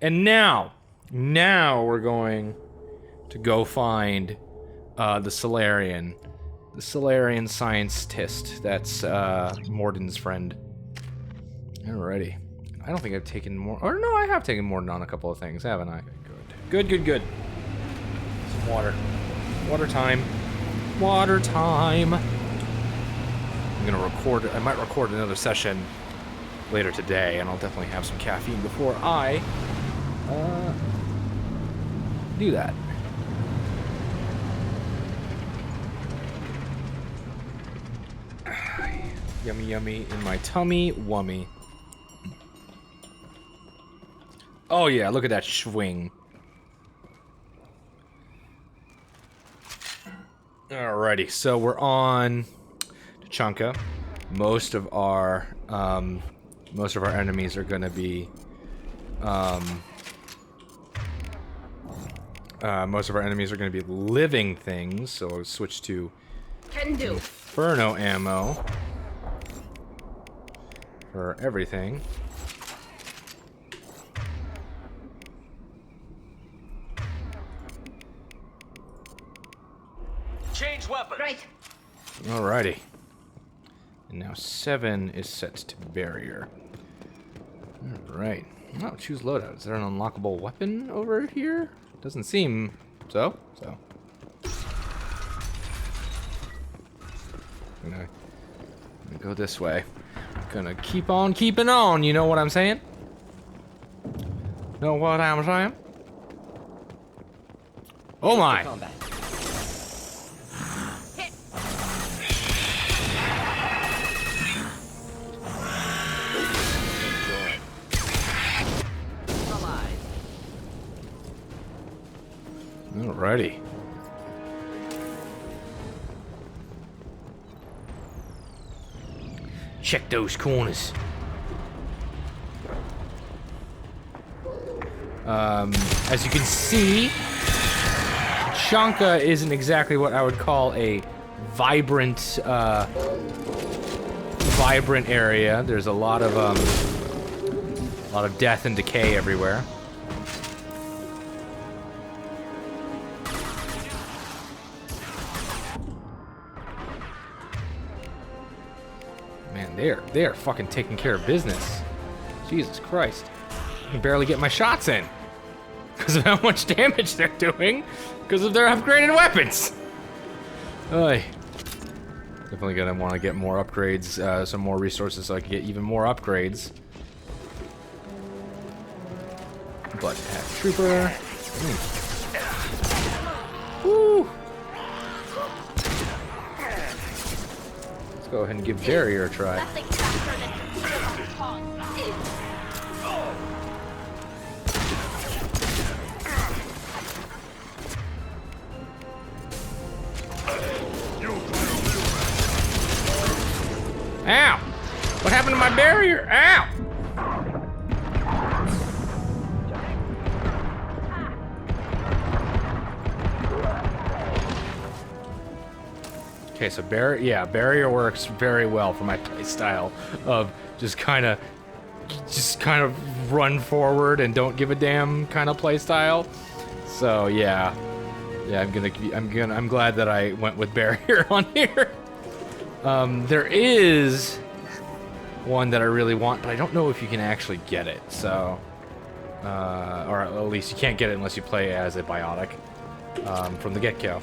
And now we're going to go find the Solarian. The Solarian scientist. That's Morden's friend. Alrighty. I don't think I've taken more. Or no, I have taken Morden on a couple of things, haven't I? Good. Some water. Water time. Water time. I'm gonna record. I might record another session later today, and I'll definitely have some caffeine before I do that. Yummy in my tummy, wummy. Oh yeah, look at that swing. Alrighty, so we're on Tachanka. Most of our enemies are gonna be living things, so I'll switch to Inferno ammo for everything. Change weapon. Right. Alrighty. And now 7 is set to barrier. Alright. Oh, choose loadout. Is there an unlockable weapon over here? Doesn't seem so. I'm gonna go this way. Gonna keep on keeping on, you know what I'm saying? Know what I'm saying? Oh my! Alrighty. Check those corners. As you can see, Tachanka isn't exactly what I would call a vibrant area. There's a lot of death and decay everywhere. Man, they are fucking taking care of business. Jesus Christ. I can barely get my shots in because of how much damage they're doing because of their upgraded weapons. Oy. Definitely gonna want to get more upgrades, some more resources so I can get even more upgrades. But trooper. Woo! Let's go ahead and give barrier a try. Ow! What happened to my barrier? Ow! Okay, so barrier works very well for my playstyle of just kind of run forward and don't give a damn kind of playstyle. So yeah, I'm glad that I went with barrier on here. There is one that I really want, but I don't know if you can actually get it. So, or at least you can't get it unless you play as a biotic from the get-go.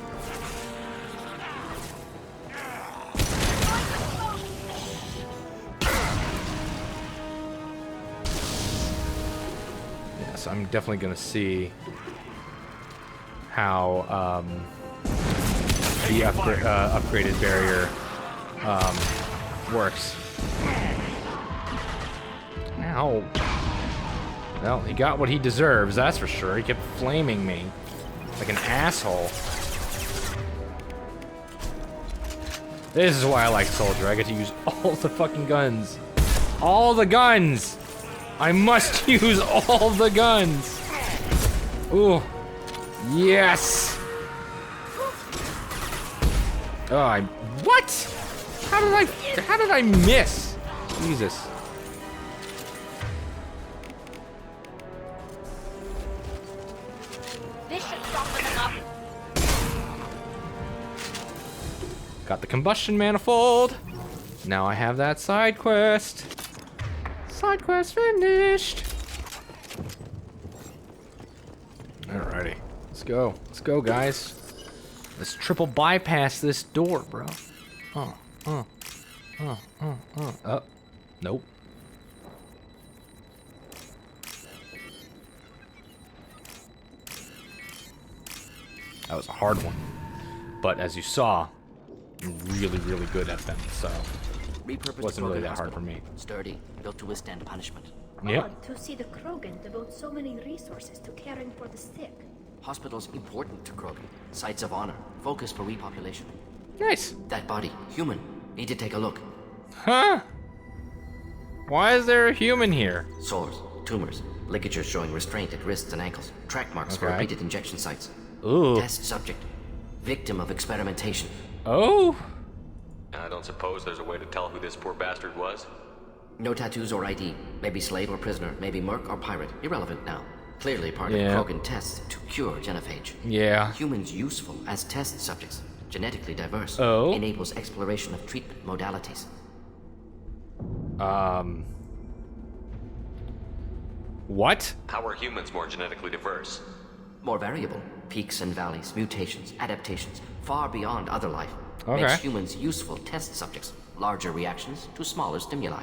So I'm definitely gonna see how the upgraded barrier works. Ow. Well, he got what he deserves, that's for sure. He kept flaming me like an asshole. This is why I like Soldier. I get to use all the fucking guns. All the guns! I must use all the guns. Ooh. Yes. Oh, what? How did I miss? Jesus. Got the combustion manifold. Now I have that side quest. Side quest finished. Alrighty. Let's go. Let's go, guys. Let's triple bypass this door, bro. Nope. That was a hard one. But as you saw, I'm really, really good at them, so it wasn't really that hard for me. Sturdy, built to withstand punishment. Yep. Odd to see the Krogan devote so many resources to caring for the sick. Hospitals important to Krogan. Sites of honor. Focus for repopulation. Nice. That body, human. Need to take a look. Huh? Why is there a human here? Sores, tumors, ligatures showing restraint at wrists and ankles. Track marks for repeated injection sites. Ooh. Test subject. Victim of experimentation. Oh. I don't suppose there's a way to tell who this poor bastard was? No tattoos or ID. Maybe slave or prisoner. Maybe merc or pirate. Irrelevant now. Clearly part Yeah. of Krogan tests to cure genophage. Yeah. Humans useful as test subjects. Genetically diverse. Oh. Enables exploration of treatment modalities. What? How are humans more genetically diverse? More variable. Peaks and valleys, mutations, adaptations, far beyond other life. Okay. Makes humans useful test subjects. Larger reactions to smaller stimuli.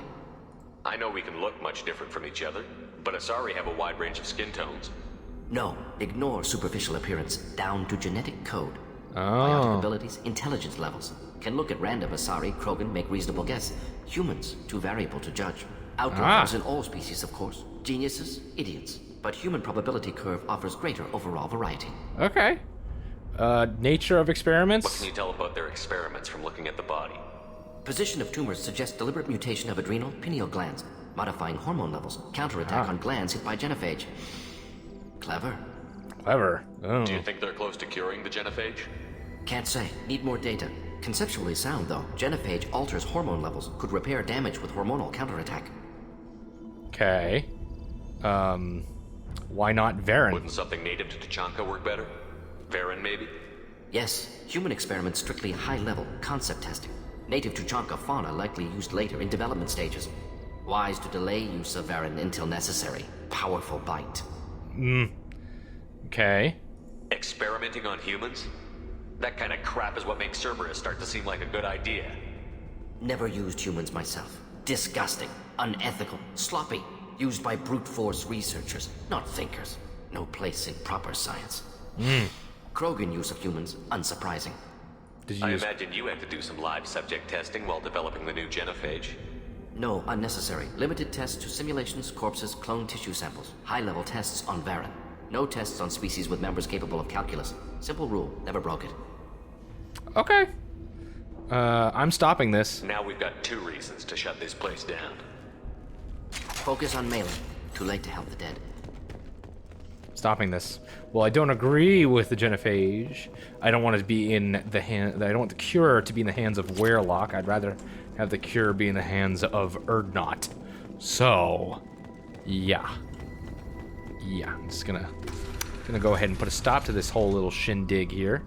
I know we can look much different from each other, but Asari have a wide range of skin tones. No, ignore superficial appearance, down to genetic code. Oh. Biotic abilities, intelligence levels. Can look at random Asari, Krogan, make reasonable guess. Humans, too variable to judge. Outliers in all species, of course. Geniuses, idiots. But human probability curve offers greater overall variety. Okay. Nature of experiments? What can you tell about their experiments from looking at the body? Position of tumors suggests deliberate mutation of adrenal, pineal glands, modifying hormone levels, counterattack on glands hit by genophage. Clever. Clever. Oh. Do you think they're close to curing the genophage? Can't say. Need more data. Conceptually sound, though. Genophage alters hormone levels, could repair damage with hormonal counterattack. Okay. Why not Varen? Wouldn't something native to Tuchanka work better? Varen, maybe? Yes, human experiments strictly high-level, concept testing. Native Tuchanka fauna likely used later in development stages. Wise to delay use of Varen until necessary. Powerful bite. Okay. Experimenting on humans? That kind of crap is what makes Cerberus start to seem like a good idea. Never used humans myself. Disgusting, unethical, sloppy. Used by brute force researchers, not thinkers. No place in proper science. Krogan use of humans, unsurprising. Did you I use... imagine you had to do some live subject testing while developing the new genophage. No, unnecessary. Limited tests to simulations, corpses, clone tissue samples. High-level tests on Varen. No tests on species with members capable of calculus. Simple rule, never broke it. Okay. I'm stopping this. Now we've got 2 reasons to shut this place down. Focus on melee. Too late to help the dead. Stopping this. Well, I don't agree with the genophage. I don't want it to be in the hand. I don't want the cure to be in the hands of Werlock. I'd rather have the cure be in the hands of Erdnot. So, yeah. I'm just gonna go ahead and put a stop to this whole little shindig here.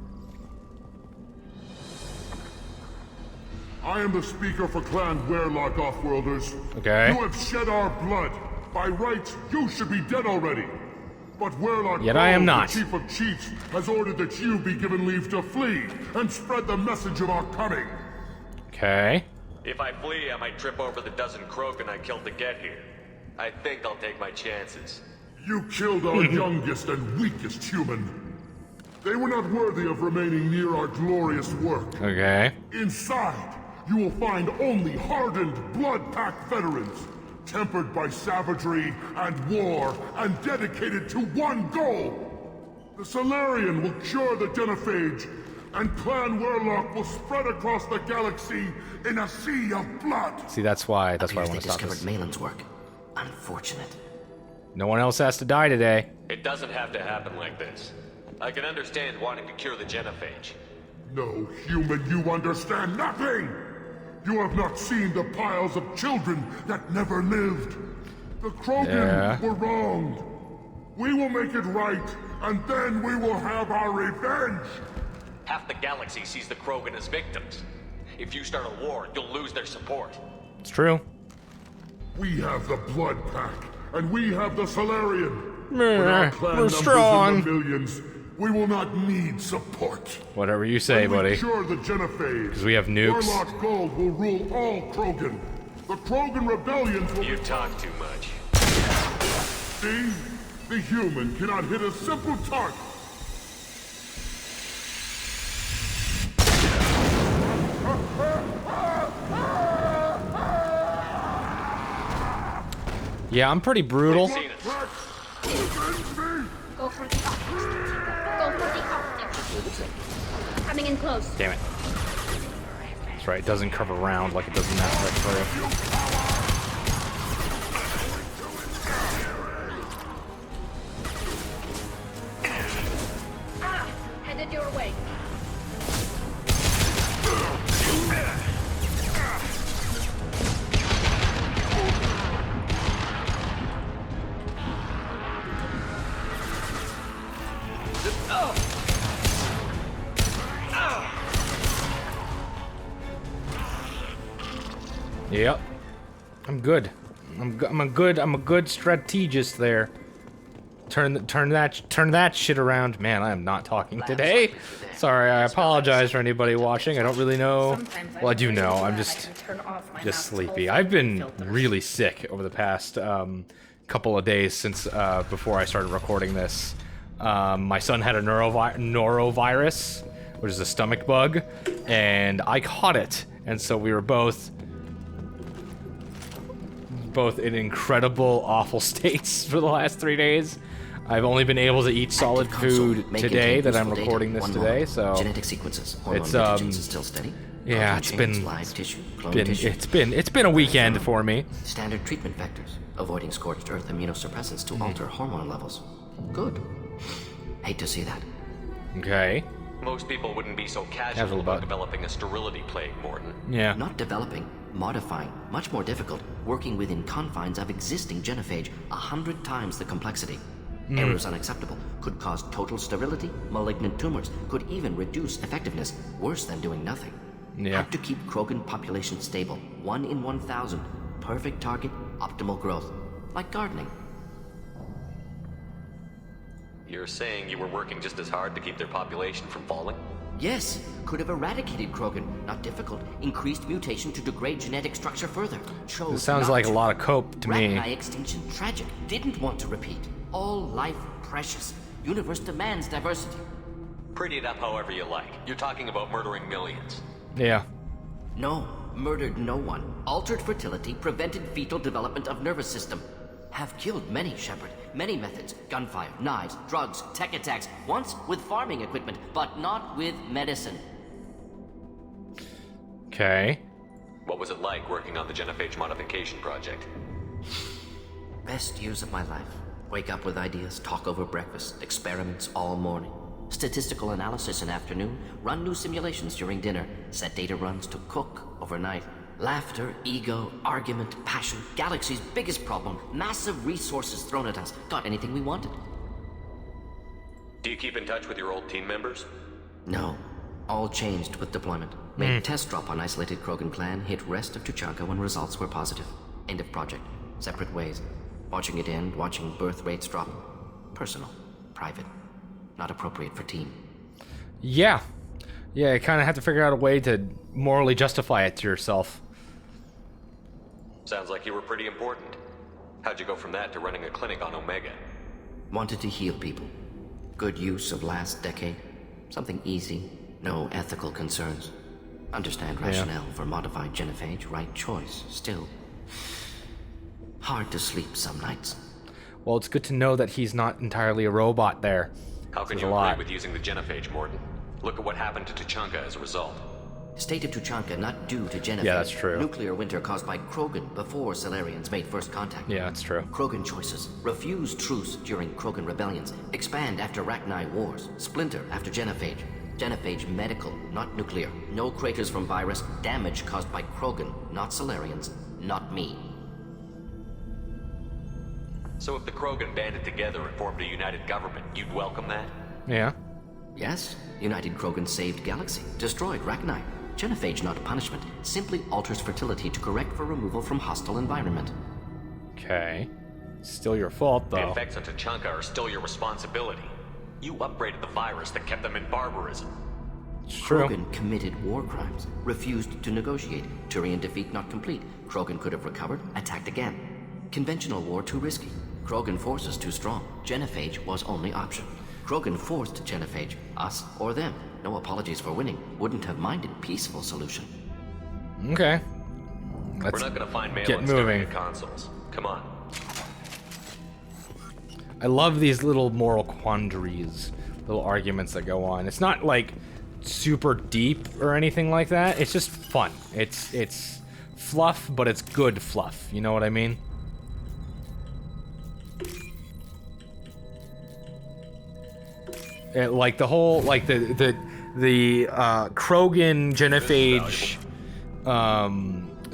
I am the speaker for Clan Werlock, Offworlders. Okay. You have shed our blood. By rights, you should be dead already. But Werlock, Yet I am not. the Chief of Chiefs, has ordered that you be given leave to flee and spread the message of our coming. Okay. If I flee, I might trip over the dozen Krogan I killed to get here. I think I'll take my chances. You killed our youngest and weakest human. They were not worthy of remaining near our glorious work. Okay. Inside, you will find only hardened, blood-packed veterans, tempered by savagery and war, and dedicated to one goal. The Solarian will cure the genophage, and Clan Werlock will spread across the galaxy in a sea of blood. See, that's why I Appears want they to stop discovered this. Malin's work. Unfortunate. No one else has to die today. It doesn't have to happen like this. I can understand wanting to cure the genophage. No, human, you understand nothing! You have not seen the piles of children that never lived. The Krogan were wronged. We will make it right, and then we will have our revenge! Half the galaxy sees the Krogan as victims. If you start a war, you'll lose their support. It's true. We have the Blood Pack, and we have the Solarian. Meh, With our clan we're numbers strong. in the millions, we will not need support. Whatever you say, When we buddy. cure the Genophage, 'Cause we have nukes. Warlock Gold will rule all Krogan. The Krogan rebellions will You talk too much. see. The human cannot hit a simple target. Yeah, I'm pretty brutal. Seen it. Go for the optics. Go for the optics. Coming in close. Damn it. That's right, it doesn't curve around like it does in Mass Effect 3. Headed your way. Yep. I'm good. I'm a good strategist there. Turn that shit around. Man, I am not talking today. Sorry, I apologize for anybody watching. I don't really know. Well, I do know. I'm just sleepy. I've been really sick over the past couple of days since before I started recording this. My son had a norovirus, which is a stomach bug, and I caught it, and so we were both in incredible, awful states for the last 3 days. I've only been able to eat solid food today that I'm recording this today, so genetic sequences, it's is still steady. yeah, it's been a weekend for me. Standard treatment vectors, avoiding scorched earth immunosuppressants to alter hormone levels. Good. Hate to see that. Okay. Most people wouldn't be so Casual casual about- about developing a sterility plague, Morton. Yeah. Not developing, modifying, much more difficult, working within confines of existing genophage, 100 times the complexity. Errors unacceptable, could cause total sterility, malignant tumors, could even reduce effectiveness, worse than doing nothing. Yeah. Have to keep Krogan population stable, 1 in 1,000, perfect target, optimal growth, like gardening. You're saying you were working just as hard to keep their population from falling? Yes, could have eradicated Krogan, not difficult, increased mutation to degrade genetic structure further. Chose This sounds not like a to. lot of cope to me. Rachni extinction tragic, didn't want to repeat. All life precious. Universe demands diversity. Pretty it up however you like. You're talking about murdering millions. Yeah. No, murdered no one. Altered fertility, prevented fetal development of nervous system. Have killed many, Shepard. Many methods. Gunfire, knives, drugs, tech attacks. Once with farming equipment, but not with medicine. Okay. What was it like working on the genophage modification project? Best years of my life. Wake up with ideas, talk over breakfast, experiments all morning. Statistical analysis in afternoon, run new simulations during dinner, set data runs to cook overnight. Laughter, ego, argument, passion, galaxy's biggest problem, massive resources thrown at us. Got anything we wanted? Do you keep in touch with your old team members? No. All changed with deployment. Made test drop on isolated Krogan clan, hit rest of Tuchanka when results were positive. End of project. Separate ways. Watching it end, watching birth rates drop. Personal. Private. Not appropriate for team. Yeah. Yeah, you kind of have to figure out a way to morally justify it to yourself. Sounds like you were pretty important. How'd you go from that to running a clinic on Omega? Wanted to heal people. Good use of last decade. Something easy. No ethical concerns. Understand rationale for modified genophage. Right choice. Still. Hard to sleep some nights. Well, it's good to know that he's not entirely a robot there. How can Says you a lot. agree with using the genophage, Morton? Look at what happened to Tuchanka as a result. State of Tuchanka not due to genophage. Yeah, that's true. Nuclear winter caused by Krogan before Solarians made first contact. Yeah, that's true. Krogan choices. Refuse truce during Krogan rebellions. Expand after Rachni wars. Splinter after genophage. Genophage medical, not nuclear. No craters from virus. Damage caused by Krogan, not Solarians. Not me. So if the Krogan banded together and formed a united government, you'd welcome that? Yeah. Yes, United Krogan saved Galaxy. Destroyed Rachni. Genophage, not punishment, simply alters fertility to correct for removal from hostile environment. Okay. Still your fault, The though. effects on Tachanka are still your responsibility. You upgraded the virus that kept them in barbarism. It's true. Krogan committed war crimes, refused to negotiate. Turian defeat not complete. Krogan could have recovered, attacked again. Conventional war too risky. Krogan forces too strong. Genophage was only option. Krogan forced Genophage, us or them. No apologies for winning. Wouldn't have minded peaceful solution. Okay. We're Let's not gonna find mail get and stereo moving. consoles. Come on. I love these little moral quandaries, little arguments that go on. It's not like super deep or anything like that. It's just fun. It's fluff, but it's good fluff. You know what I mean? Like the whole, like the Krogan Genophage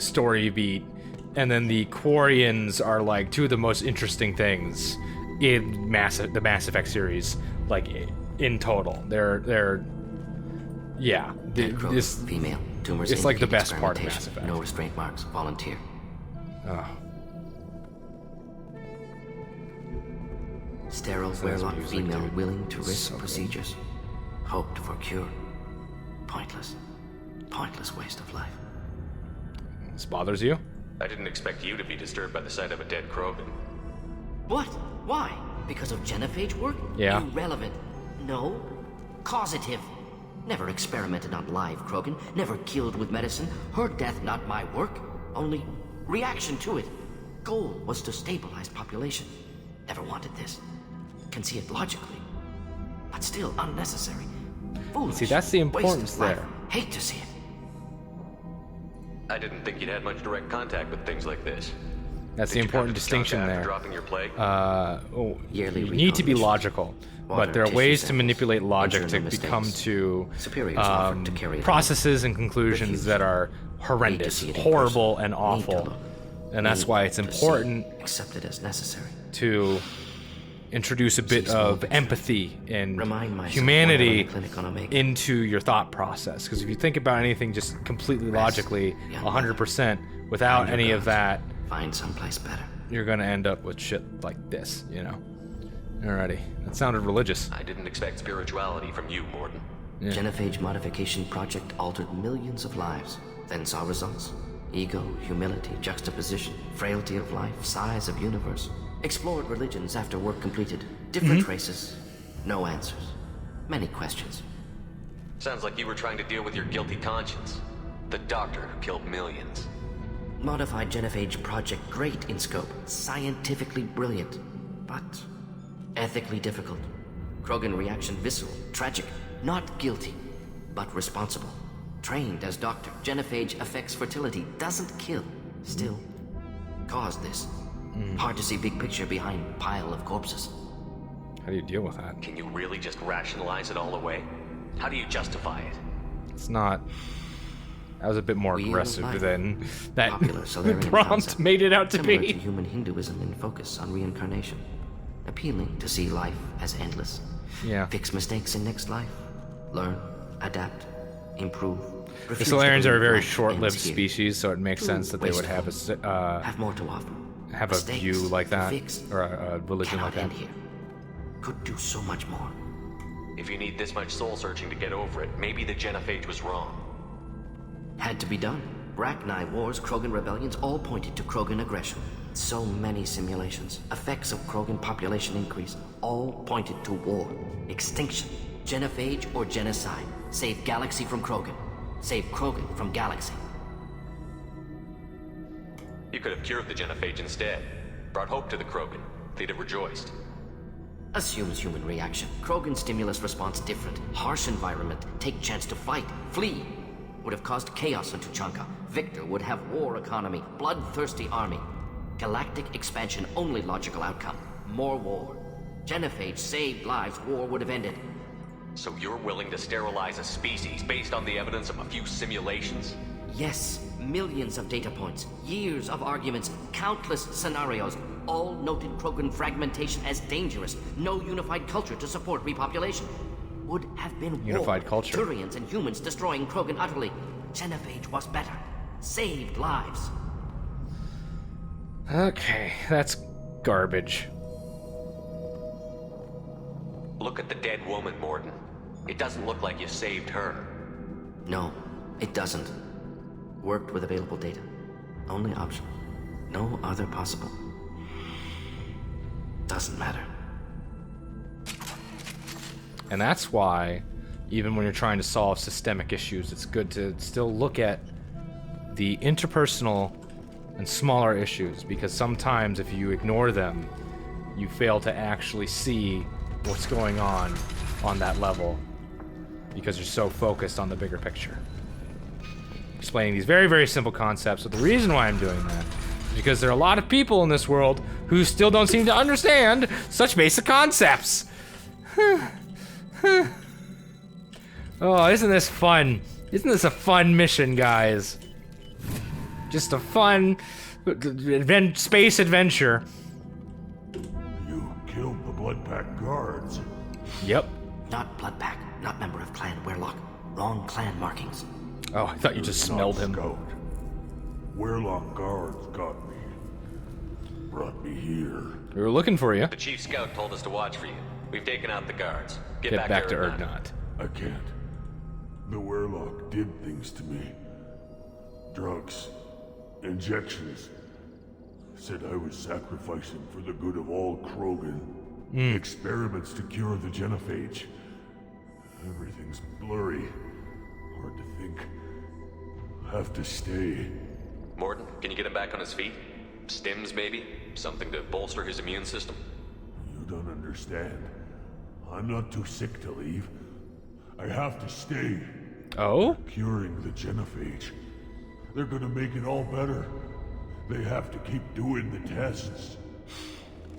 story beat, and then the Quarians are like two of the most interesting things in the Mass Effect series, like in total. They're yeah. This female. Tumors it's like the indicate best part of Mass experimentation. Effect. No restraint marks. Volunteer. Sterile, Werlock music, female dude. willing to risk So good. procedures. Hoped for cure. Pointless. Pointless waste of life. This bothers you? I didn't expect you to be disturbed by the sight of a dead Krogan. What? Why? Because of Genophage work? Yeah. Irrelevant. No. Causative. Never experimented on live Krogan. Never killed with medicine. Her death not my work. Only reaction to it. Goal was to stabilize population. Never wanted this. Can see it logically. But still unnecessary. Foolish. See, that's the Waste of importance life. there. Hate to see it. I didn't think you'd had much direct contact with things like this. That's Did the you come important to Tachanka distinction after there. dropping your plague? Yearly You need to be recon logical, Water, but there are tissue ways to samples, manipulate logic to internal become mistakes. to Superiors offered to carry it out. processes and conclusions Refused. that are Need to horrendous, see it in horrible, person. and Need to awful. look. And that's Need why it's to see. important Accepted as necessary. to introduce a bit small of picture. empathy and Remind myself humanity when I run a clinic on Omega. into your thought process. Because if you think about anything just completely logically, young 100%, without Find your any of gods. that, Find someplace better. you're gonna end up with shit like this, you know? Alrighty, that sounded religious. I didn't expect spirituality from you, Morden. Yeah. Genophage modification project altered millions of lives. Then saw results. Ego, humility, juxtaposition, frailty of life, size of universe. Explored religions after work completed. Different races. No answers. Many questions. Sounds like you were trying to deal with your guilty conscience. The doctor who killed millions. Modified Genophage project great in scope. Scientifically brilliant. But ethically difficult. Krogan reaction visceral, tragic. Not guilty, but responsible. Trained as doctor, Genophage affects fertility, doesn't kill. Still, caused this. Hard to see big picture behind pile of corpses. How do you deal with that? Can you really just rationalize it all away? How do you justify it? It's not. That was a bit more Wheel of aggressive life. than that Popular Solarian prompt concept. made it out to Similar be. to human Hinduism in focus on reincarnation. Appealing to see life as endless. Yeah. Fix mistakes in next life. Learn, adapt, improve. The Refuse to Solarians are a believe very life short-lived ends here. species, so it makes Too sense that they would wasteful. have a Have more to offer. have a Mistakes view like that, fixed or a religion cannot like end that. here. Could do so much more. If you need this much soul searching to get over it, maybe the Genophage was wrong. Had to be done. Rachni wars, Krogan rebellions, all pointed to Krogan aggression. So many simulations. Effects of Krogan population increase, all pointed to war. Extinction. Genophage or genocide. Save galaxy from Krogan. Save Krogan from galaxy. You could have cured the Genophage instead. Brought hope to the Krogan. They'd have rejoiced. Assumes human reaction. Krogan stimulus response different. Harsh environment. Take chance to fight. Flee. Would have caused chaos in Tachanka. Victor would have war economy. Bloodthirsty army. Galactic expansion only logical outcome. More war. Genophage saved lives. War would have ended. So you're willing to sterilize a species based on the evidence of a few simulations? Yes, millions of data points, years of arguments, countless scenarios, all noted Krogan fragmentation as dangerous. No unified culture to support repopulation. Would have been war. Unified culture. Turians and humans destroying Krogan utterly. Genophage was better. Saved lives. Okay, that's garbage. Look at the dead woman, Morton. It doesn't look like you saved her. No, it doesn't. Worked with available data. Only option. No other possible. Doesn't matter. And that's why, even when you're trying to solve systemic issues, it's good to still look at the interpersonal and smaller issues, because sometimes if you ignore them, you fail to actually see what's going on that level, because you're so focused on the bigger picture. Explaining these very, very simple concepts, but the reason why I'm doing that is because there are a lot of people in this world who still don't seem to understand such basic concepts. Oh, isn't this fun? Isn't this a fun mission, guys? Just a fun space adventure. You killed the Blood Pack guards. Yep. Not Bloodpack, not member of Clan Werlock. Wrong clan markings. Oh, I thought you just smelled him. Scout. Werlock guards got me. Brought me here. We were looking for you. The Chief Scout told us to watch for you. We've taken out the guards. Get back to Erdnot. I can't. The Werlock did things to me. Drugs. Injections. Said I was sacrificing for the good of all Krogan. Experiments to cure the genophage. Everything's blurry. Hard to think. Have to stay. Morton, can you get him back on his feet? Stims, maybe? Something to bolster his immune system? You don't understand. I'm not too sick to leave. I have to stay. Oh? Curing the genophage. They're gonna make it all better. They have to keep doing the tests.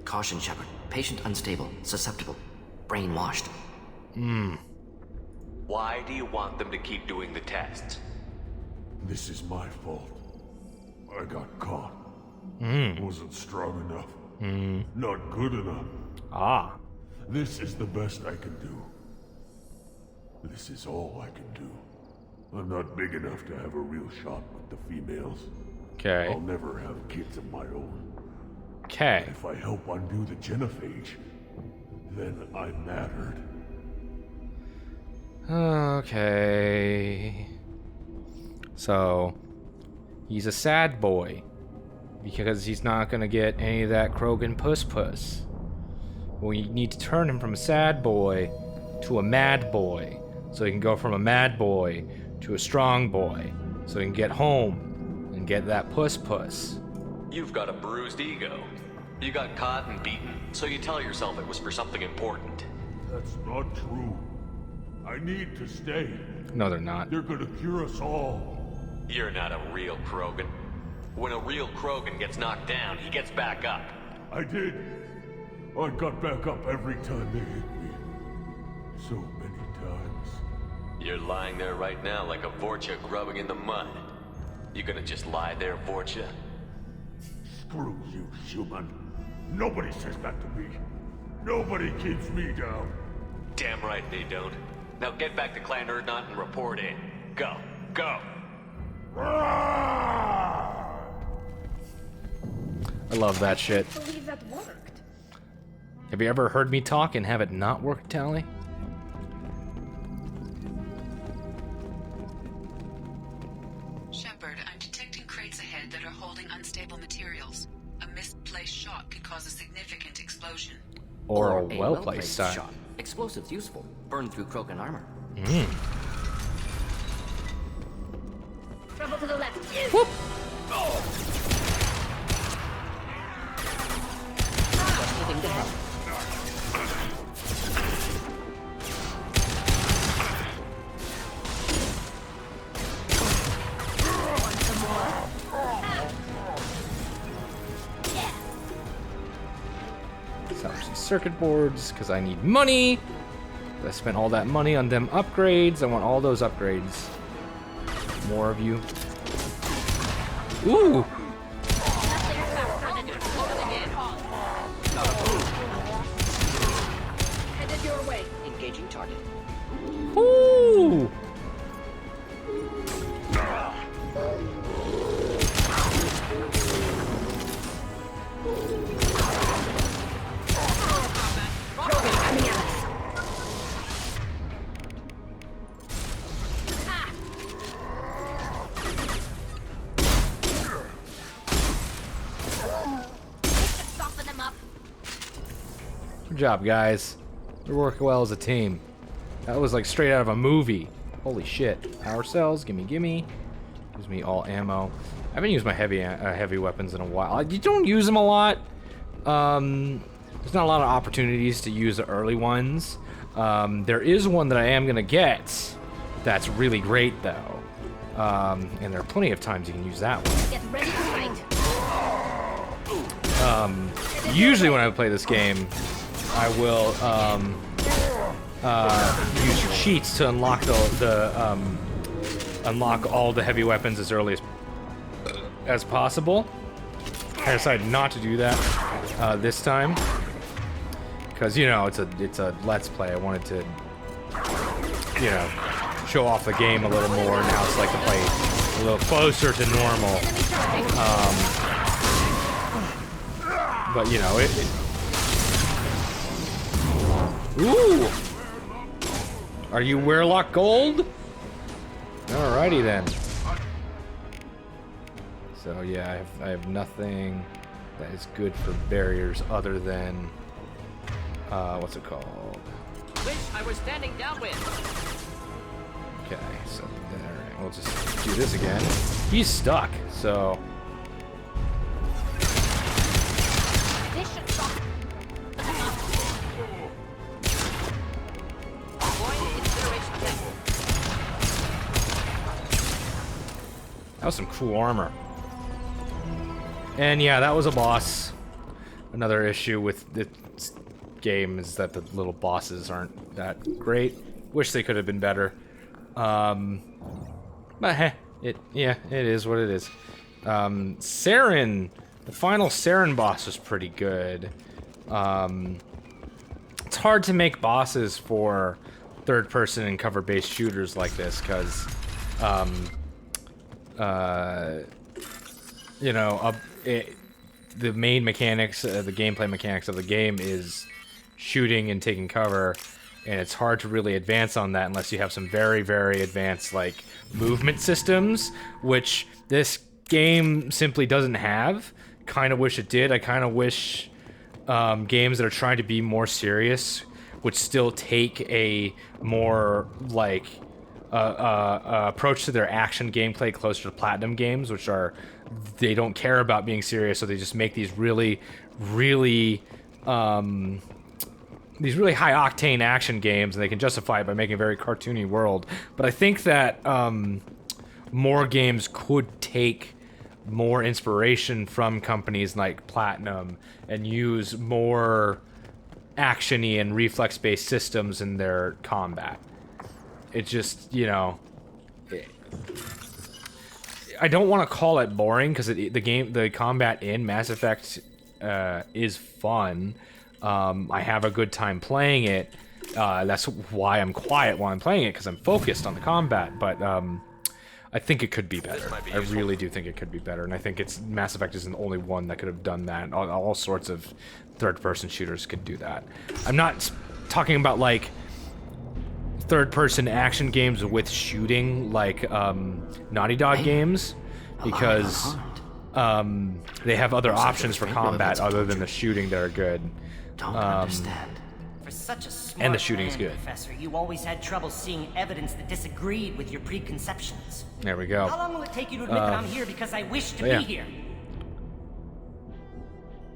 Caution, Shepard. Patient unstable, susceptible, brainwashed. Why do you want them to keep doing the tests? This is my fault. I got caught. Wasn't strong enough. Not good enough. Ah. This is the best I can do. This is all I can do. I'm not big enough to have a real shot with the females. Okay. I'll never have kids of my own. Okay. If I help undo the genophage, then I'm mattered. Okay. So, he's a sad boy because he's not gonna get any of that Krogan puss. We need to turn him from a sad boy to a mad boy, so he can go from a mad boy to a strong boy, so he can get home and get that puss. You've got a bruised ego. You got caught and beaten, so you tell yourself it was for something important. That's not true. I need to stay. No, they're not. They're gonna cure us all. You're not a real Krogan. When a real Krogan gets knocked down, he gets back up. I did. I got back up every time they hit me. So many times. You're lying there right now like a Vorcha grubbing in the mud. You gonna just lie there, Vorcha? Screw you, human. Nobody says that to me. Nobody keeps me down. Damn right they don't. Now get back to Clan Erdnot and report in. Go. Go! I love that shit. I believe that worked. Have you ever heard me talk and have it not work, Tali? Shepard, I'm detecting crates ahead that are holding unstable materials. A misplaced shot could cause a significant explosion. Or a a well-placed shot. shot. Explosives useful. Burn through Krogan armor. Trouble to the left. Whoop! Just hitting the head. Set up some circuit boards, because I need money. I spent all that money on them upgrades. I want all those upgrades. More of you. Ooh! Headed your way. Engaging target. Ooh! Good job, guys. We work well as a team. That was like straight out of a movie. Holy shit. Power cells, gimme. Gives me all ammo. I haven't used my heavy weapons in a while. You don't use them a lot. There's not a lot of opportunities to use the early ones. There is one that I am gonna get that's really great though. And there are plenty of times you can use that one. Get ready to fight. Usually when I play this game, I will use cheats to unlock unlock all the heavy weapons as early as possible. I decided not to do that this time because you know it's a let's play. I wanted to show off the game a little more, and now it's like to play a little closer to normal. But you know Ooh! Are you Weirlock Gold? Alrighty then. So yeah, I have nothing that is good for barriers other than what's it called? Wish I was standing downwind. Okay, so there, we'll just do this again. He's stuck, so. This should stop. That was some cool armor. And yeah, that was a boss. Another issue with this game is that the little bosses aren't that great. Wish they could have been better. But heh, it is what it is. Saren, the final Saren boss was pretty good. It's hard to make bosses for third-person and cover-based shooters like this, because the main mechanics, the gameplay mechanics of the game is shooting and taking cover, and it's hard to really advance on that unless you have some very, very advanced, like, movement systems, which this game simply doesn't have. Kind of wish it did. I kind of wish games that are trying to be more serious would still take a more, like, approach to their action gameplay closer to Platinum games, which are, they don't care about being serious, so they just make these really, really, these really high-octane action games, and they can justify it by making a very cartoony world. But I think that more games could take more inspiration from companies like Platinum and use more action-y and reflex-based systems in their combat. It just, you know, I don't want to call it boring because the combat in Mass Effect is fun. I have a good time playing it. That's why I'm quiet while I'm playing it, because I'm focused on the combat. But I think it could be better. I really do think it could be better, and I think Mass Effect isn't the only one that could have done that. All sorts of third-person shooters could do that. I'm not talking about like third-person action games with shooting, like Naughty Dog games, because they have other options for combat other than the shooting that are good. Don't understand. For such a smart And the shooting's man, good. Professor, you always had trouble seeing evidence that disagreed with your preconceptions. There we go. How long will it take you to admit that I'm here because I wish to yeah. be here?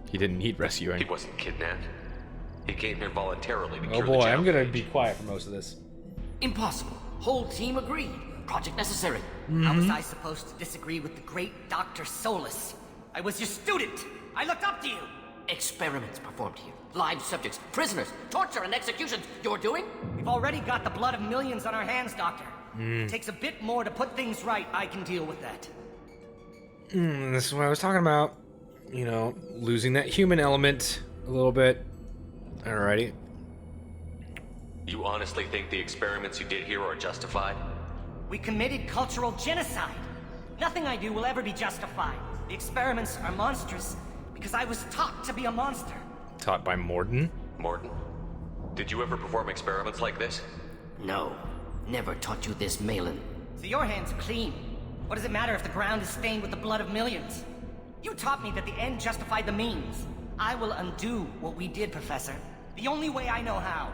He didn't need rescuing. He wasn't kidnapped. He came here voluntarily to Oh cure the boy, I'm gonna challenge. be quiet for most of this. Impossible. Whole team agreed. Project necessary. How was I supposed to disagree with the great Dr. Solus? I was your student. I looked up to you. Experiments performed here. Live subjects, prisoners, torture and executions. You're doing? We've already got the blood of millions on our hands, Doctor. It takes a bit more to put things right. I can deal with that. This is what I was talking about. You know, losing that human element a little bit. Alrighty. You honestly think the experiments you did here are justified? We committed cultural genocide. Nothing I do will ever be justified. The experiments are monstrous because I was taught to be a monster. Taught by Morden. Morton, did you ever perform experiments like this? No. Never taught you this, Malin. So your hands are clean. What does it matter if the ground is stained with the blood of millions? You taught me that the end justified the means. I will undo what we did, Professor. The only way I know how.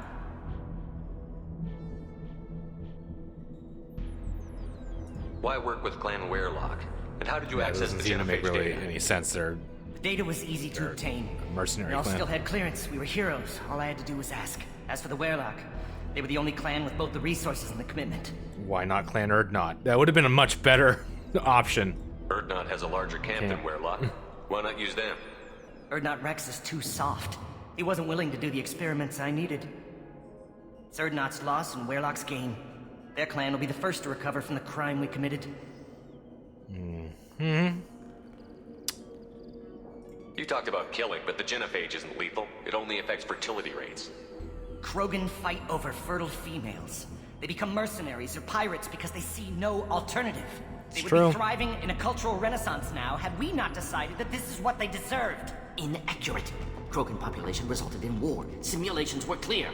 Why work with Clan Werelock? And how did you It access doesn't the seem to make genophage really data? any sense. They're The data was easy to obtain. a mercenary We all clan. still had clearance. We were heroes. All I had to do was ask. As for the Werelock, they were the only clan with both the resources and the commitment. Why not Clan Erdnot? That would have been a much better option. Erdnot has a larger camp than Werelock. Why not use them? Erdnot Rex is too soft. He wasn't willing to do the experiments I needed. It's Erdnot's loss and Werelock's gain. Their clan will be the first to recover from the crime we committed. You talked about killing, but the genophage isn't lethal. It only affects fertility rates. Krogan fight over fertile females. They become mercenaries or pirates because they see no alternative. They would true. be thriving in a cultural renaissance now had we not decided that this is what they deserved. Inaccurate. Krogan population resulted in war. Simulations were clear.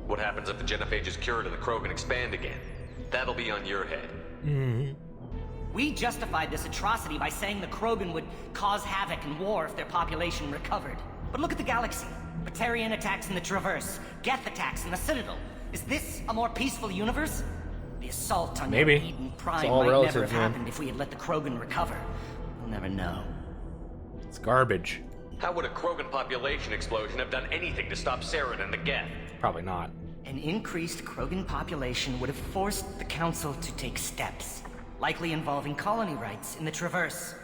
What happens if the genophage is cured and the Krogan expand again? That'll be on your head. We justified this atrocity by saying the Krogan would cause havoc and war if their population recovered. But look at the galaxy. Batarian attacks in the Traverse, Geth attacks in the Citadel. Is this a more peaceful universe? The assault on Maybe. Eden Prime It's all might relative, never have man. happened if we had let the Krogan recover. We'll never know. It's garbage. How would a Krogan population explosion have done anything to stop Saren and the Geth? Probably not. An increased Krogan population would have forced the Council to take steps, likely involving colony rights in the Traverse.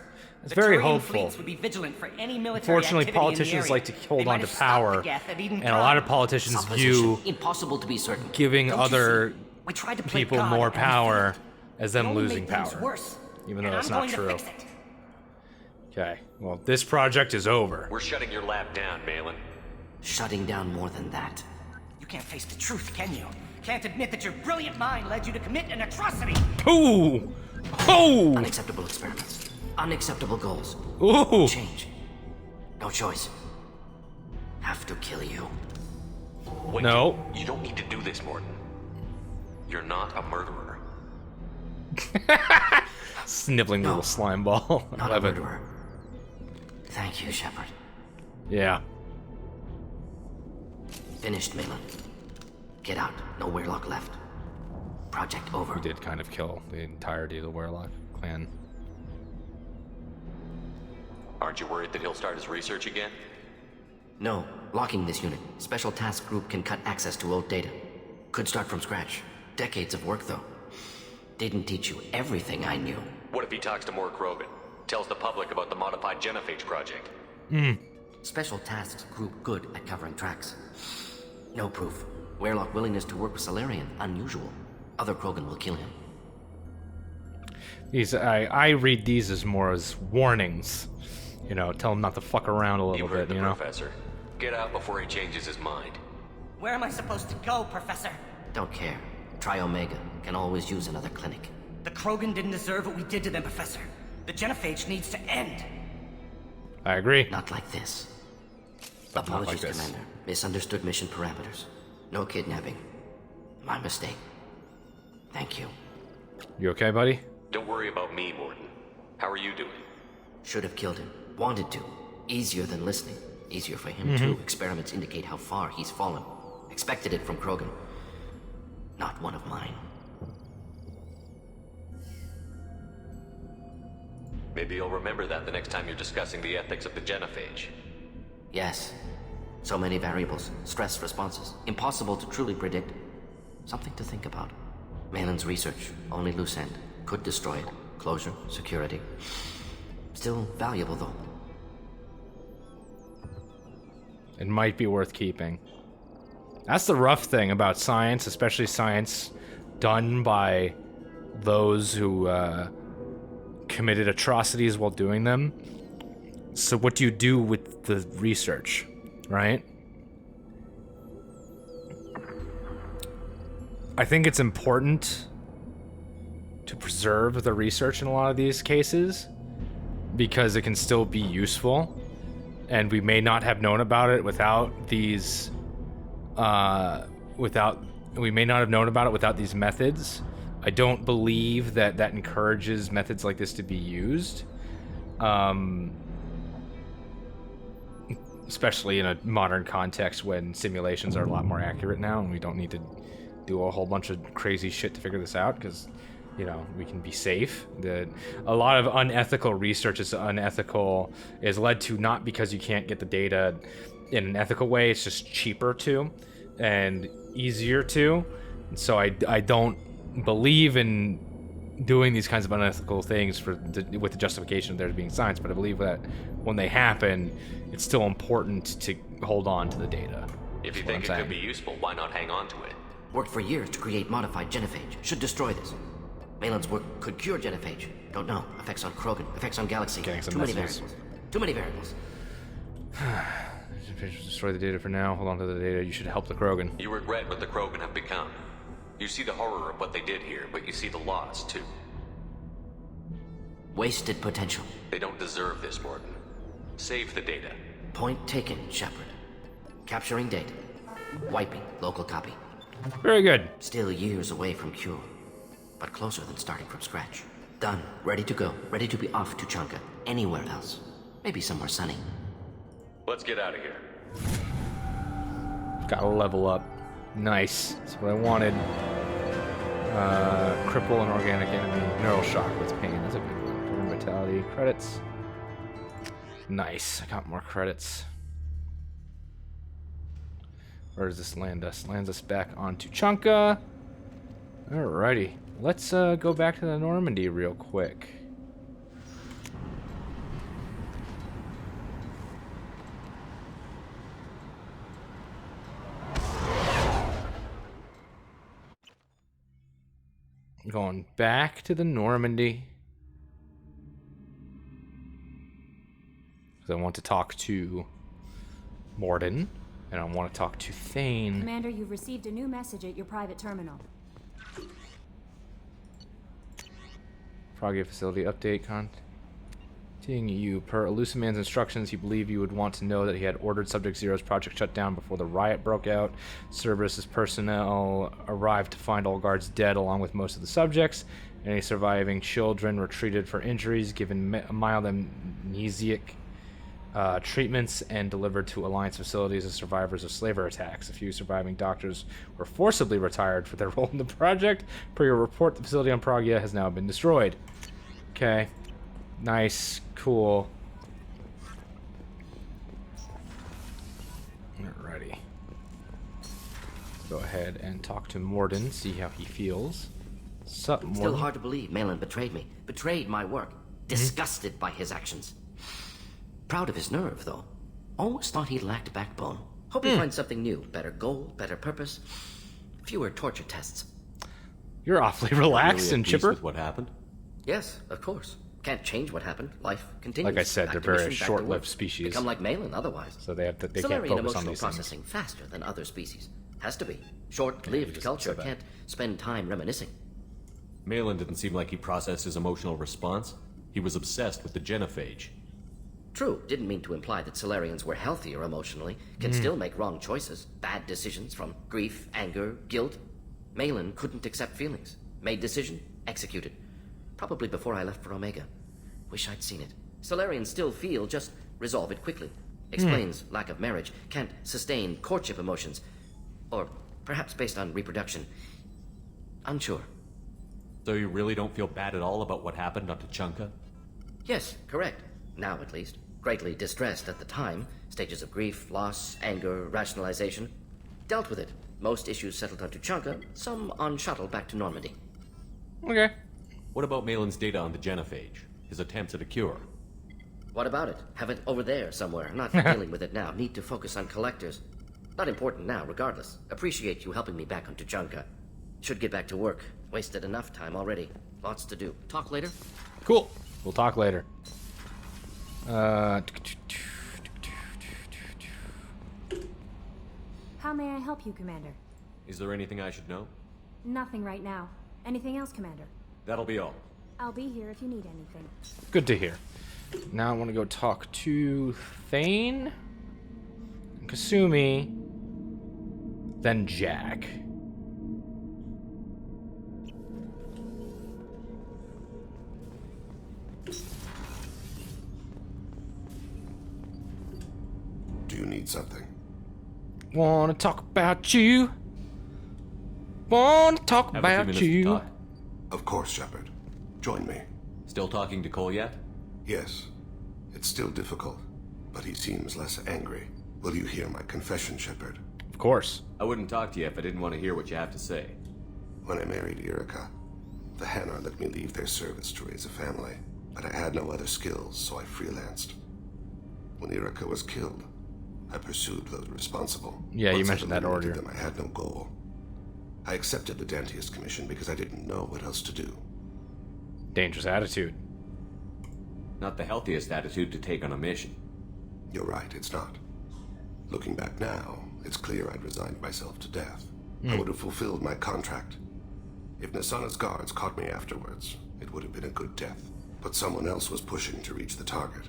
It's The very Turian hopeful. fleets would be vigilant for any military Unfortunately, activity in the politicians area. like to They hold might on to have stopped power, the Geth at Eden and a lot of Prime. politicians Supposition. view Impossible to be certain. giving Don't you other see? We tried to play people God more and we power failed. as We them only losing made things power. worse. Even though And that's I'm not going to true. fix it. Okay, well, this project is over. We're shutting your lab down, Malin. Shutting down more than that. You can't face the truth, can you? Can't admit that your brilliant mind led you to commit an atrocity. Ooh! Oh! Unacceptable experiments. Unacceptable goals. Ooh! Change. No choice. Have to kill you. Wait, No. You don't need to do this, Morton. You're not a murderer. Sniveling No. little slime ball. I Not a love it. murderer. Thank you, Shepard. Yeah. Finished, Malin. Get out. No Werelock left. Project over. We did kind of kill the entirety of the Werelock clan. Aren't you worried that he'll start his research again? No. Locking this unit. Special task group can cut access to old data. Could start from scratch. Decades of work, though. Didn't teach you everything I knew. What if he talks to more Krogan? Tells the public about the modified genophage project? Special tasks group good at covering tracks. No proof. Werelock willingness to work with Salarian. Unusual. Other Krogan will kill him. These, I read these as more as warnings. You know, tell him not to fuck around a little You heard bit, the you know? professor. Get out before he changes his mind. Where am I supposed to go, Professor? Don't care. Try Omega. Can always use another clinic. The Krogan didn't deserve what we did to them, Professor. The genophage needs to end. I agree. Not like this. But not Apologies, like this. Commander. Misunderstood mission parameters. No kidnapping. My mistake. Thank you. You okay, buddy? Don't worry about me, Morton. How are you doing? Should have killed him. Wanted to. Easier than listening. Easier for him, too. Experiments indicate how far he's fallen. Expected it from Krogan. Not one of mine. Maybe you'll remember that the next time you're discussing the ethics of the genophage. Yes. So many variables. Stress responses. Impossible to truly predict. Something to think about. Malin's research. Only loose end. Could destroy it. Closure. Security. Still valuable, though. It might be worth keeping. That's the rough thing about science, especially science done by those who committed atrocities while doing them. So what do you do with the research, right? I think it's important to preserve the research in a lot of these cases because it can still be useful, and we may not have known about it without these we may not have known about it without these methods I don't believe that encourages methods like this to be used. Especially in a modern context when simulations are a lot more accurate now and we don't need to do a whole bunch of crazy shit to figure this out because, you know, we can be safe. A lot of unethical research is led to not because you can't get the data in an ethical way, it's just cheaper to and easier to. And so I don't believe in doing these kinds of unethical things with the justification of there being science, but I believe that when they happen, it's still important to hold on to the data. If you think it could be useful, why not hang on to it? Worked for years to create modified genophage. Should destroy this. Malin's work could cure genophage. Don't know. Effects on Krogan. Effects on Galaxy. Too many variables. Too many variables. Destroy the data for now. Hold on to the data. You should help the Krogan. You regret what the Krogan have become. You see the horror of what they did here, but you see the loss, too. Wasted potential. They don't deserve this, Morden. Save the data. Point taken, Shepard. Capturing data. Wiping local copy. Very good. Still years away from cure, but closer than starting from scratch. Done. Ready to go. Ready to be off to Chunka. Anywhere else. Maybe somewhere sunny. Let's get out of here. Gotta level up. Nice. That's what I wanted. Cripple an organic enemy. Neural shock with pain is a big one. Covering vitality. Credits. Nice. I got more credits. Where does this land us? Lands us back onto Chunka. Alrighty. Let's go back to the Normandy real quick. Going back to the Normandy. Because I want to talk to Morden. And I want to talk to Thane. Commander, you've received a new message at your private terminal. Pragia facility update. Continuing you. Per Elusiman's instructions, he believed you would want to know that he had ordered Subject Zero's project shut down before the riot broke out. Cerberus's personnel arrived to find all guards dead along with most of the subjects. Any surviving children were treated for injuries, given mild amnesiac treatments, and delivered to Alliance facilities as survivors of slaver attacks. A few surviving doctors were forcibly retired for their role in the project. Per your report, the facility on Pragia has now been destroyed. Okay. Nice. Cool. Alrighty. Go ahead and talk to Morden, see how he feels. Sup, Morden? Still hard to believe Malin betrayed me. Betrayed my work. Disgusted by his actions. Proud of his nerve, though. Always thought he lacked backbone. Hope he finds something new. Better goal, better purpose. Fewer torture tests. You're awfully relaxed really and chipper. With what happened? Yes, of course. Can't change what happened. Life continues. Like I said, Back they're to very mission, back to short-lived work. species. Become like Malin otherwise. So they can't Solarian focus on emotional these processing things. faster than other species. Has to be. Short-lived culture can't spend time reminiscing. Malin didn't seem like he processed his emotional response. He was obsessed with the genophage. True, didn't mean to imply that Solarians were healthier emotionally, can still make wrong choices, bad decisions from grief, anger, guilt. Malin couldn't accept feelings. Made decision, executed. Probably before I left for Omega. Wish I'd seen it. Solarians still feel, just resolve it quickly. Explains lack of marriage, can't sustain courtship emotions. Or perhaps based on reproduction. Unsure. So you really don't feel bad at all about what happened on Tuchanka? Yes, correct. Now at least. Greatly distressed at the time. Stages of grief, loss, anger, rationalization. Dealt with it. Most issues settled on Tuchanka, some on shuttle back to Normandy. Okay. What about Malin's data on the genophage? His attempts at a cure? What about it? Have it over there somewhere. Not dealing with it now. Need to focus on collectors. Not important now, regardless. Appreciate you helping me back on Tuchanka. Should get back to work. Wasted enough time already. Lots to do. Talk later? Cool. We'll talk later. How may I help you, Commander? Is there anything I should know? Nothing right now. Anything else, Commander? That'll be all. I'll be here if you need anything. Good to hear. Now I want to go talk to Thane, Kasumi, then Jack. need something? Wanna talk about you? Wanna talk Have a few about minutes to you? talk. Of course, Shepard. Join me. Still talking to Cole yet? Yes. It's still difficult, but he seems less angry. Will you hear my confession, Shepard? Of course. I wouldn't talk to you if I didn't want to hear what you have to say. When I married Erica, the Hanar let me leave their service to raise a family, but I had no other skills, so I freelanced. When Erica was killed, I pursued those responsible. Yeah, you Once I mentioned that eliminated earlier. them, I had no goal. I accepted the Dantius Commission because I didn't know what else to do. Dangerous attitude. Not the healthiest attitude to take on a mission. You're right, it's not. Looking back now, it's clear I'd resigned myself to death. I would have fulfilled my contract. If Nasana's guards caught me afterwards, it would have been a good death. But someone else was pushing to reach the target,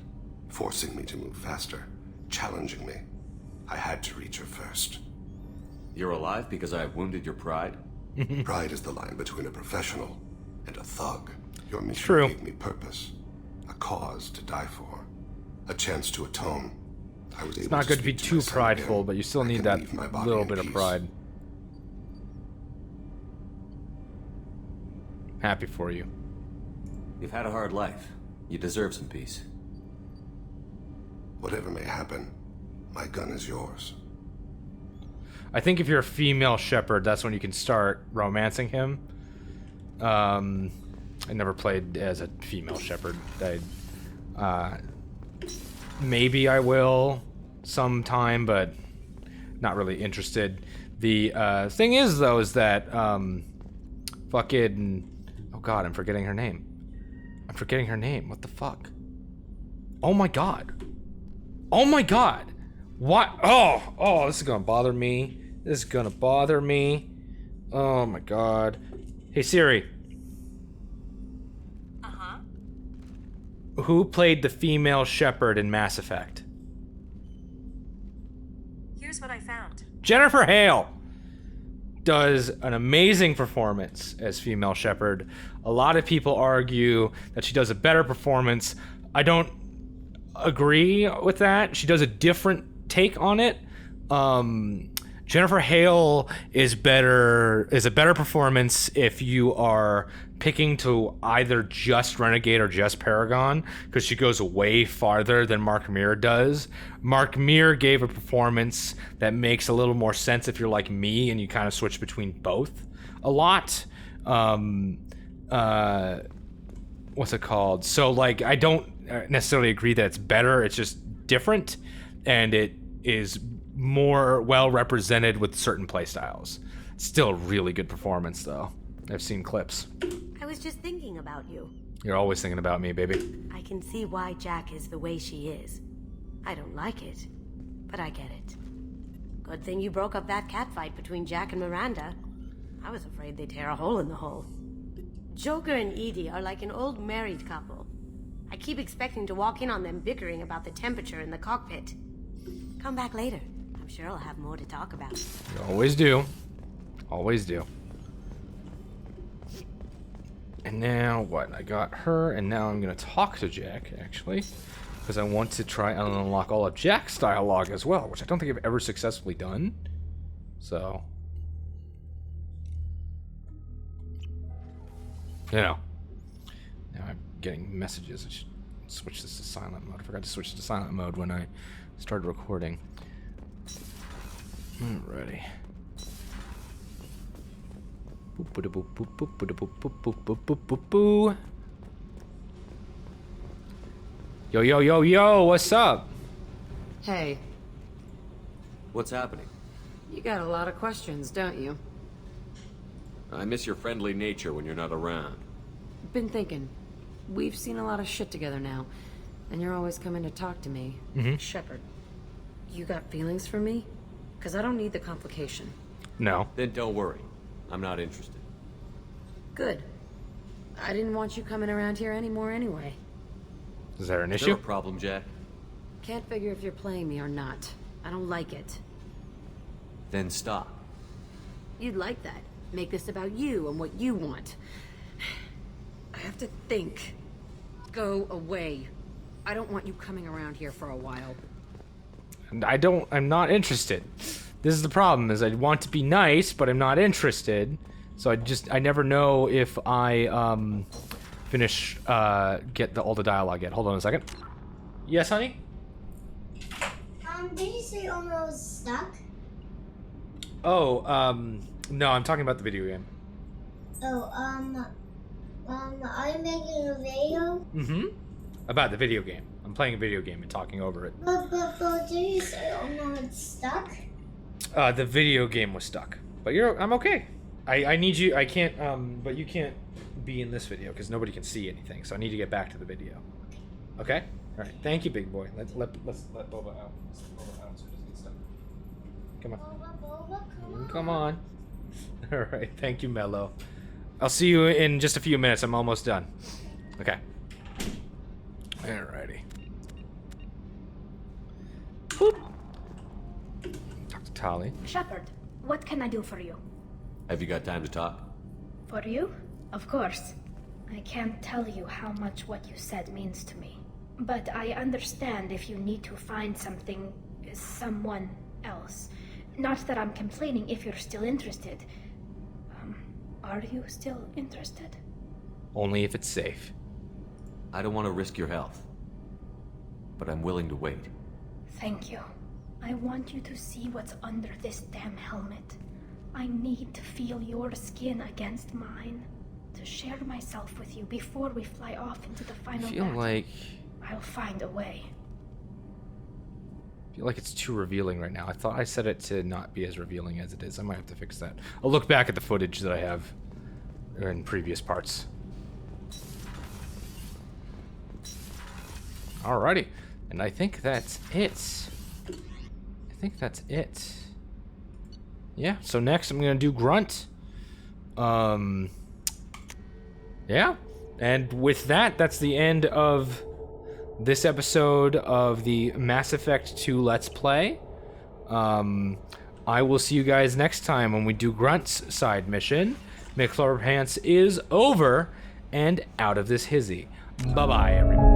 forcing me to move faster, challenging me. I had to reach her first. You're alive because I wounded your pride? Pride is the line between a professional and a thug. Your mission True. gave me purpose, a cause to die for, a chance to atone. I was It's able not good to be speak too my son prideful, again. but you still I need can that leave my body little in bit of peace. pride. Happy for you. You've had a hard life. You deserve some peace. Whatever may happen, my gun is yours. I think if you're a female Shepard, that's when you can start romancing him. I never played as a female Shepard. Maybe I will sometime, but not really interested. The thing is, though, is that fucking... Oh god, I'm forgetting her name. What the fuck? Oh my god. Oh my god. What? Oh, this is gonna bother me. Oh my god. Hey Siri. Uh-huh. Who played the female Shepard in Mass Effect? Here's what I found. Jennifer Hale does an amazing performance as female Shepard. A lot of people argue that she does a better performance. I don't agree with that. She does a different take on it. Jennifer Hale is a better performance if you are picking to either just Renegade or just Paragon, because she goes way farther than Mark Meer does. Mark Meer gave a performance that makes a little more sense if you're like me and you kind of switch between both a lot. What's it called? So like, I don't necessarily agree that it's better. It's just different, and it is more well represented with certain playstyles. Still a really good performance, though. I've seen clips. I was just thinking about you. You're always thinking about me, baby. I can see why Jack is the way she is. I don't like it, but I get it. Good thing you broke up that catfight between Jack and Miranda. I was afraid they'd tear a hole in the hull. Joker and Edie are like an old married couple. I keep expecting to walk in on them bickering about the temperature in the cockpit. Come back later. I'm sure I'll have more to talk about. You always do. Always do. And now what? I got her, and now I'm gonna talk to Jack, actually, because I want to try and unlock all of Jack's dialogue as well, which I don't think I've ever successfully done. So, you know, now I'm getting messages. I should switch this to silent mode. I forgot to switch to silent mode when I started recording. Alrighty. Yo, yo, yo, yo, what's up? Hey, What's happening? you got a lot of questions, don't you? I miss your friendly nature when you're not around. Been thinking. We've seen a lot of shit together now, and you're always coming to talk to me. Shepard, you got feelings for me? Because I don't need the complication. No. Then don't worry. I'm not interested. Good. I didn't want you coming around here anymore anyway. Is there an Is there issue? a problem, Jack? Can't figure if you're playing me or not. I don't like it. Then stop. You'd like that. Make this about you and what you want. I have to think. Go away. I don't want you coming around here for a while. I'm not interested. This is the problem, is I want to be nice, but I'm not interested. So I never know if I, get all the dialogue yet. Hold on a second. Yes, honey? Did you say Omar was stuck? Oh, no, I'm talking about the video game. Oh, are you making a video? Mm-hmm. About the video game. I'm playing a video game and talking over it. But did you say Omar was stuck? The video game was stuck. But I'm okay. I need you, I can't, but you can't be in this video because nobody can see anything, so I need to get back to the video. Okay? Alright, thank you, big boy. Let's let Boba out. Let's let Boba out so he doesn't get stuck. Come on. Boba, come on. Alright, thank you, Mello. I'll see you in just a few minutes. I'm almost done. Okay. Alrighty. Boop. Talk to Tali. Shepard, what can I do for you? Have you got time to talk? For you? Of course. I can't tell you how much what you said means to me. But I understand if you need to find someone else. Not that I'm complaining if you're still interested. Are you still interested? Only if it's safe. I don't want to risk your health. But I'm willing to wait. Thank you. I want you to see what's under this damn helmet. I need to feel your skin against mine. To share myself with you before we fly off into the final battle. I'll find a way. I feel like it's too revealing right now. I thought I set it to not be as revealing as it is. I might have to fix that. I'll look back at the footage that I have in previous parts. Alrighty. And I think that's it. Yeah, so next I'm gonna do Grunt. Yeah. And with that, that's the end of this episode of the Mass Effect 2 Let's Play. I will see you guys next time when we do Grunt's side mission. McFlurry Pants is over and out of this hizzy. Bye-bye, everyone.